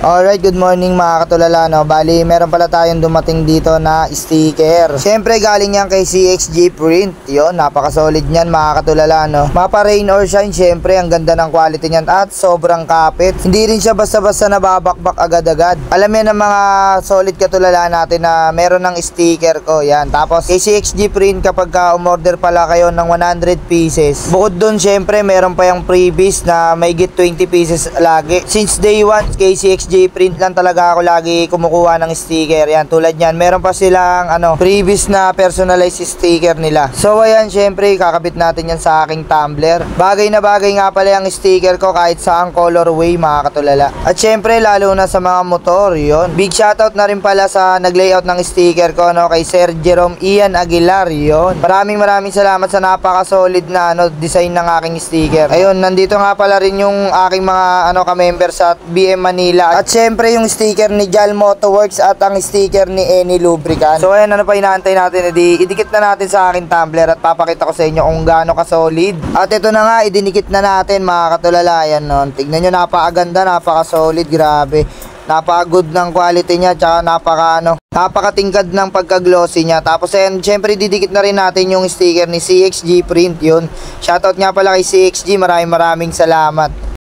Alright, good morning mga katulala, no? Bali, meron pala tayong dumating dito na sticker. Siyempre, galing yan kay CXG Print. Yun, napaka-solid niyan mga katulala, no? Mapa rain or shine, siyempre, ang ganda ng quality niyan at sobrang kapit. Hindi rin siya basta-basta nababakbak agad-agad. Alam yan ng mga solid katulala natin na meron ng sticker ko. Yan. Tapos, kay CXG Print, kapag umorder pala kayo ng 100 pieces, bukod dun, siyempre, meron pa yung freebies na may get 20 pieces lagi. Since day 1, kay CXG Print lang talaga ako lagi kumukuha ng sticker. Yan, tulad yan, meron pa silang previous na personalized sticker nila. So ayan, syempre kakabit natin yan sa aking tumbler. Bagay na bagay nga pala yung sticker ko kahit saang colorway mga katulala. At syempre lalo na sa mga motor, yon. Big shoutout na rin pala sa naglayout ng sticker ko, no, kay Sir Jerome Ian Aguilar, yon. Maraming salamat sa napaka solid na design ng aking sticker. Ayun, nandito nga pala rin yung aking mga ka-member sa BM Manila. At syempre yung sticker ni Jal Motoworks at ang sticker ni Eni Lubricant. So ayan, ano pa inaantay natin? Idikit na natin sa akin tumbler at papakita ko sa inyo kung gaano ka-solid. At ito na nga, idinikit na natin mga katulala. Ayan, no? Tignan nyo, napakaganda, napaka-solid, grabe. Napaka-good ng quality niya, tsaka napakatingkad ng pagka-glossy niya. Tapos ayan, syempre didikit na rin natin yung sticker ni CXG Print, yun. Shoutout nga pala kay CXG, maraming salamat.